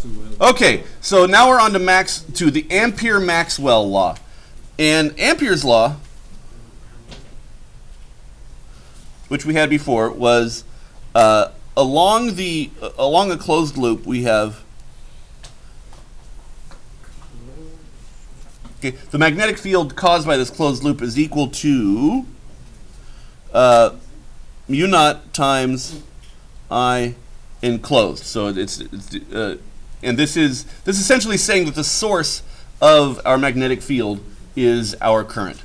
Maxwell. Okay, so now we're on to the Ampere-Maxwell law. And Ampere's law, which we had before, was along a closed loop we have the magnetic field caused by this closed loop is equal to mu naught times I enclosed. So and this is essentially saying that the source of our magnetic field is our current,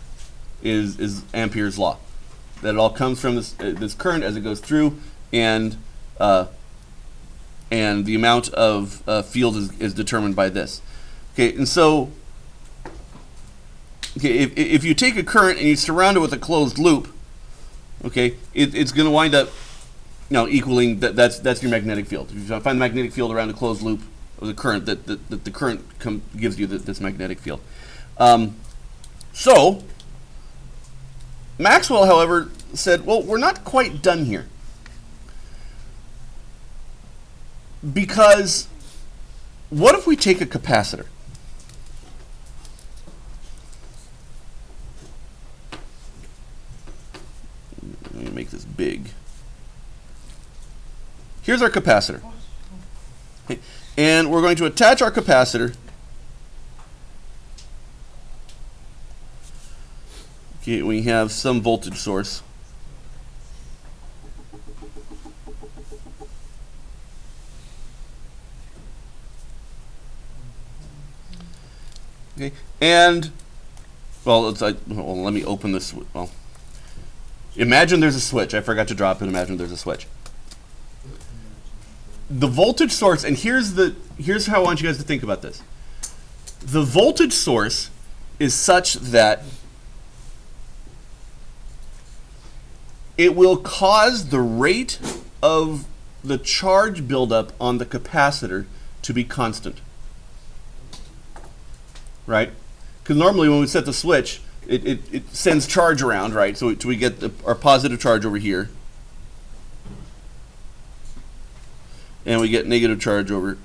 is Ampere's law. That it all comes from this current as it goes through, and the amount of field is determined by this. Okay, and so if you take a current and you surround it with a closed loop, okay, it's going to wind up equaling that's your magnetic field. If you find the magnetic field around a closed loop of the current, that the current gives you this magnetic field. So Maxwell, however, said, well, we're not quite done here, because what if we take a capacitor? Let me make this big. Here's our capacitor. Okay. And we're going to attach our capacitor. Okay, we have some voltage source. Okay, and well, let me open this. Well, imagine there's a switch. I forgot to drop it. Imagine there's a switch. The voltage source, and here's how I want you guys to think about this. The voltage source is such that it will cause the rate of the charge buildup on the capacitor to be constant. Right? Because normally when we set the switch, it sends charge around, right? So we get our positive charge over here. And we get negative charge over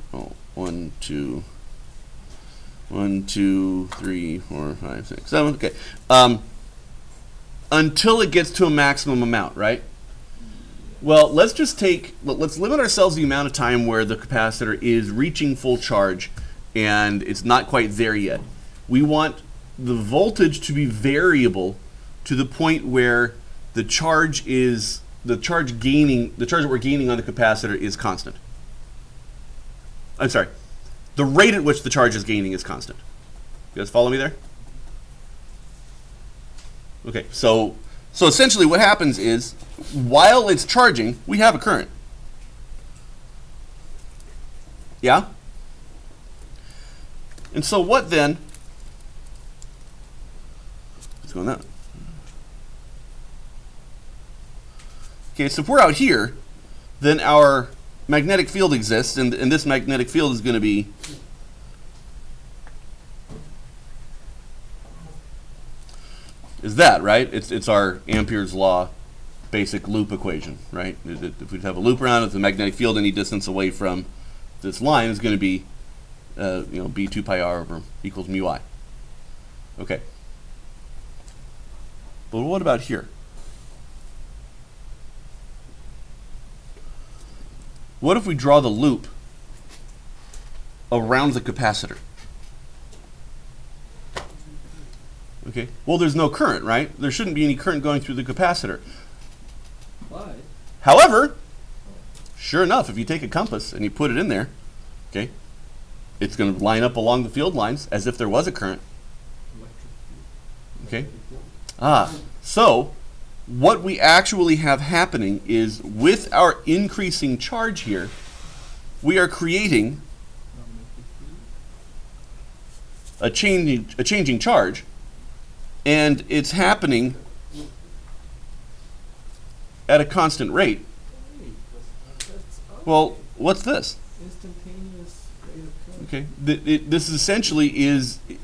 1, 2, 3, 4, 5, 6, 7. Okay. Until it gets to a maximum amount, right? Well, let's limit ourselves to the amount of time where the capacitor is reaching full charge and it's not quite there yet. We want the voltage to be variable to the point where the charge that we're gaining on the capacitor is constant. I'm sorry. The rate at which the charge is gaining is constant. You guys follow me there? Okay, so essentially what happens is, while it's charging, we have a current. Yeah? And so what then? What's going on? Okay, so if we're out here, then our magnetic field exists, and this magnetic field is going to be that, right? It's our Ampere's law basic loop equation, right? If we have a loop around it, the magnetic field any distance away from this line is going to be b 2 pi r over equals mu I. Okay. But what about here? What if we draw the loop around the capacitor? Okay. Well, there's no current, right? There shouldn't be any current going through the capacitor. Why? However, sure enough, if you take a compass and you put it in there, okay, it's going to line up along the field lines as if there was a current. Okay. So what we actually have happening is, with our increasing charge here, we are creating a changing charge, and it's happening at a constant rate. Well, what's this? Instantaneous rate of current. Okay, this essentially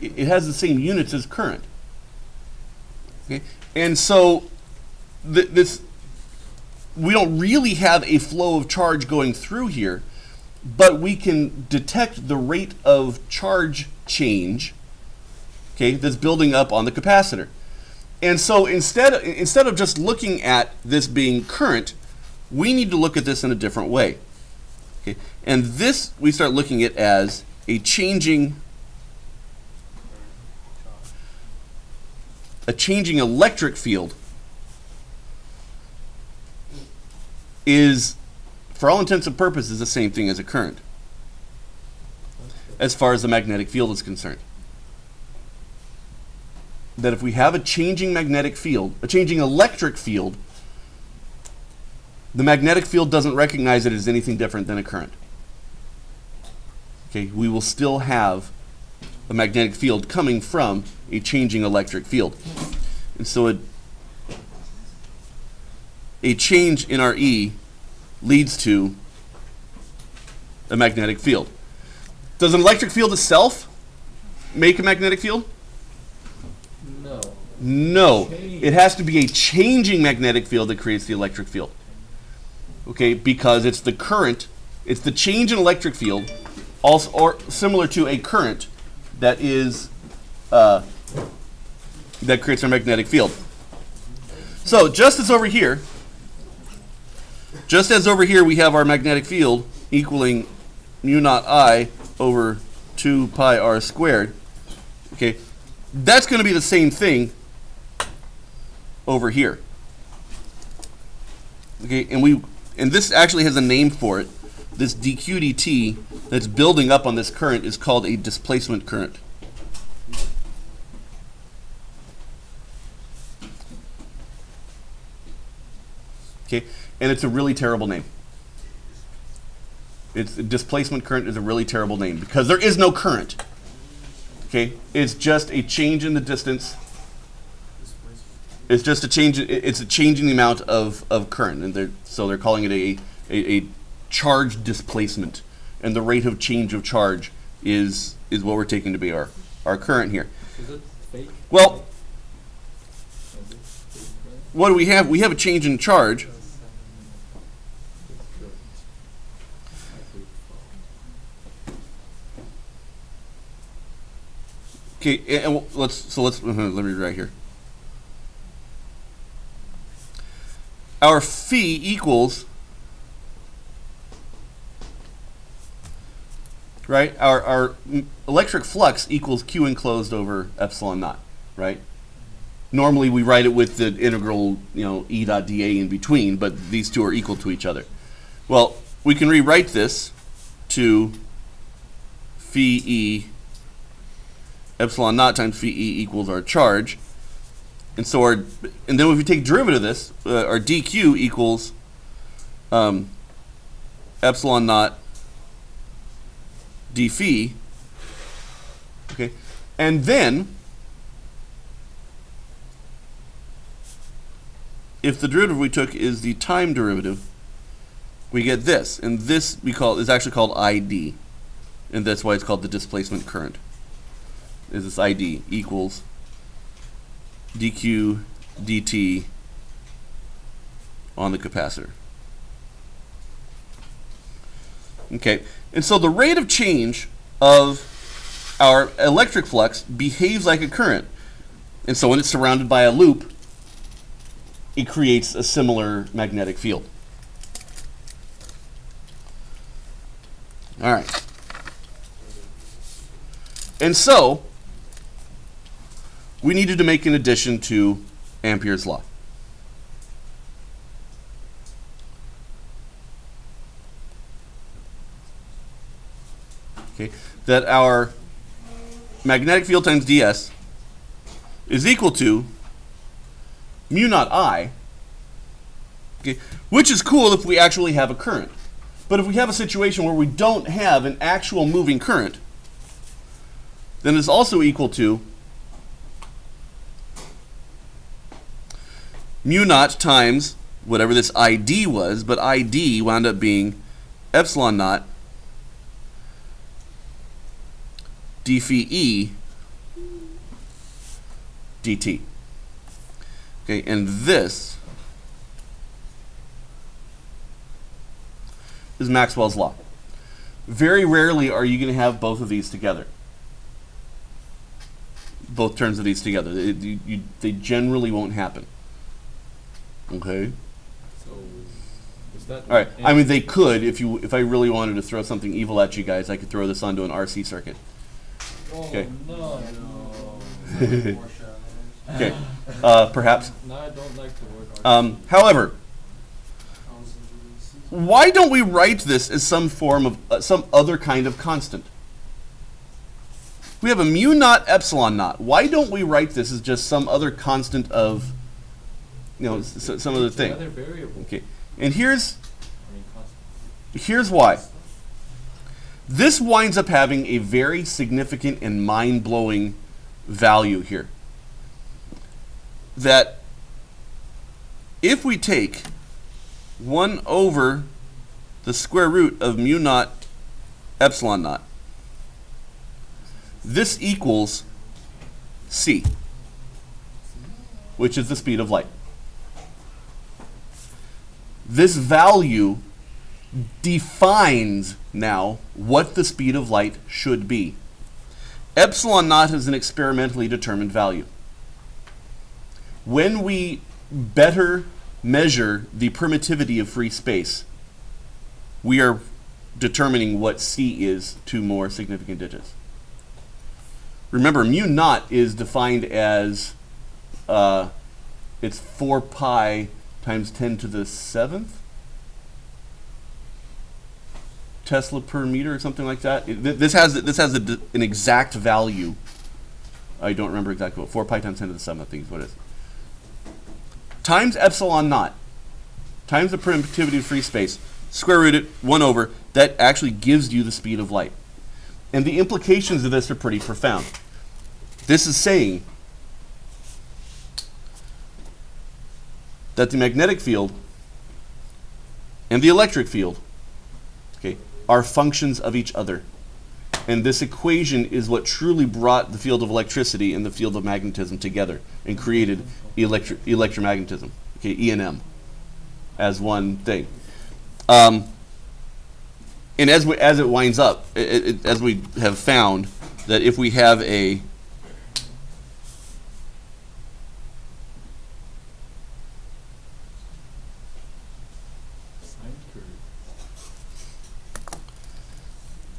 it has the same units as current. Okay, and so we don't really have a flow of charge going through here. but we can detect the rate of charge change, okay, that's building up on the capacitor. And so instead of just looking at this being current, we need to look at this in a different way. Okay? And this we start looking at as a changing electric field is, for all intents and purposes, the same thing as a current as far as the magnetic field is concerned. That if we have a changing magnetic field, a changing electric field, the magnetic field doesn't recognize it as anything different than a current. Okay, we will still have a magnetic field coming from a changing electric field. And so a change in our E leads to a magnetic field. Does an electric field itself make a magnetic field? No. No. It has to be a changing magnetic field that creates the electric field. Okay, because it's the current, it's the change in electric field, also, or similar to a current that is that creates our magnetic field. So just as over here we have our magnetic field equaling mu naught I over 2 pi r squared. Okay, that's going to be the same thing over here. Okay, and this actually has a name for it. This dq dt that's building up on this current is called a displacement current. Okay, and it's a really terrible name. Displacement current is a really terrible name because there is no current. Okay, it's just a change in the distance. It's just a change. It's a change in the amount of current, and so they're calling it a charge displacement, and the rate of change of charge is what we're taking to be our current here. Is it fake? Well, what do we have? We have a change in charge. Okay, and let's let me write here. Our phi equals, right? Our electric flux equals Q enclosed over epsilon naught, right? Normally we write it with the integral, E dot dA in between, but these two are equal to each other. Well, we can rewrite this to phi E epsilon naught times phi E equals our charge. And so and then if we take derivative of this, our dq equals epsilon naught d phi. Okay, and then if the derivative we took is the time derivative, we get this, and this is actually called ID, and that's why it's called the displacement current. Is this ID equals dq dt on the capacitor. Okay, and so the rate of change of our electric flux behaves like a current, and so when it's surrounded by a loop, it creates a similar magnetic field. All right, and so we needed to make an addition to Ampere's law. Okay, that our magnetic field times ds is equal to mu naught I, okay, which is cool if we actually have a current. But if we have a situation where we don't have an actual moving current, then it's also equal to mu naught times whatever this ID was, but ID wound up being epsilon naught d phi E dt. Okay, and this is Maxwell's law. Very rarely are you going to have both of these together. Both terms of these together. They generally won't happen. Okay? So, is that All right. I mean, they could. If I really wanted to throw something evil at you guys, I could throw this onto an RC circuit. Oh, Okay. no. Okay. Perhaps. No, I don't like the word However, why don't we write this as some form of some other kind of constant? We have a mu naught epsilon naught. Why don't we write this as just some other constant of, some other thing? Another variable. Okay. And here's Constant. why. This winds up having a very significant and mind-blowing value here. That if we take 1 over the square root of mu naught epsilon naught, this equals c, which is the speed of light. This value defines now what the speed of light should be. Epsilon naught is an experimentally determined value. When we better measure the permittivity of free space, we are determining what c is 2 more significant digits. Remember, mu naught is defined as it's 4 pi times 10 to the 7th Tesla per meter or something like that. This has an exact value. I don't remember exactly what. 4 pi times 10 to the 7th, I think is what it is. Times epsilon naught times the permittivity of free space, square root it, 1 over, that actually gives you the speed of light. And the implications of this are pretty profound. This is saying that the magnetic field and the electric field, okay, are functions of each other. And this equation is what truly brought the field of electricity and the field of magnetism together and created electromagnetism, okay, E and M, as one thing. And as it winds up, as we have found, that if we have a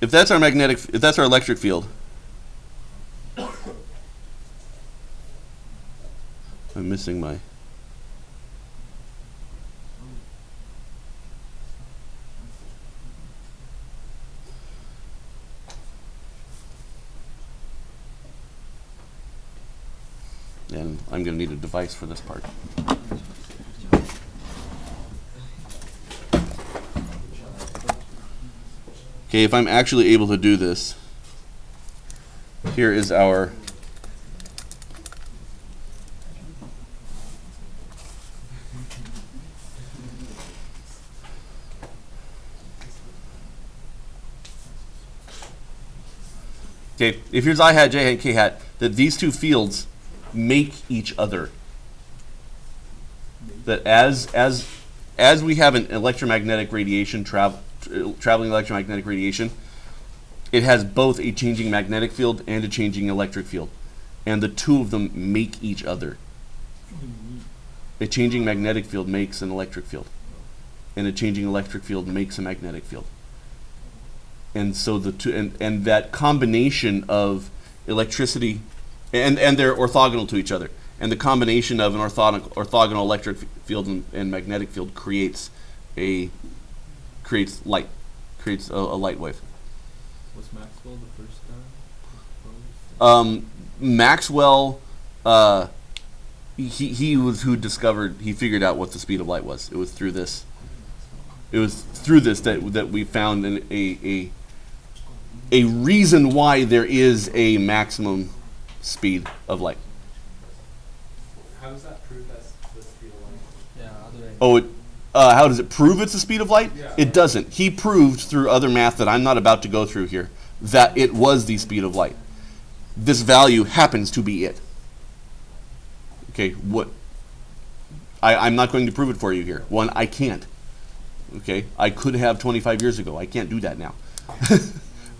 if that's our electric field, I'm missing my. And I'm going to need a device for this part. Okay, if I'm actually able to do this, here is our okay, if here's I hat, J hat, K hat, that these two fields make each other. That as we have an electromagnetic radiation traveling electromagnetic radiation, it has both a changing magnetic field and a changing electric field, and the two of them make each other. A changing magnetic field makes an electric field, and a changing electric field makes a magnetic field. And so the two, and that combination of electricity, and they're orthogonal to each other, and the combination of an orthogonal electric field and magnetic field creates light, creates a light wave. Was Maxwell the first guy? Maxwell, he was who figured out what the speed of light was. It was through this. That we found a reason why there is a maximum speed of light. How does that prove that's the speed of light? Yeah, other than Oh, how does it prove it's the speed of light? Yeah. It doesn't. He proved through other math that I'm not about to go through here that it was the speed of light. This value happens to be it. Okay, what? I'm not going to prove it for you here. One, I can't. Okay, I could have 25 years ago. I can't do that now.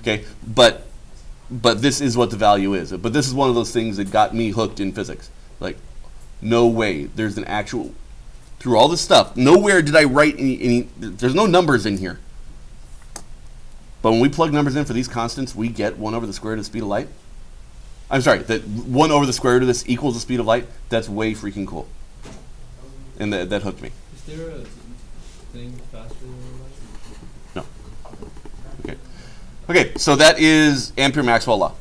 Okay, but this is what the value is. But this is one of those things that got me hooked in physics. Like, no way. There's an actual, through all this stuff, nowhere did I write any there's no numbers in here. But when we plug numbers in for these constants, we get 1 over the square root of the speed of light. I'm sorry, that 1 over the square root of this equals the speed of light. That's way freaking cool. And that hooked me. Is there a thing faster than light? No. Okay. Okay, so that is Ampere-Maxwell law.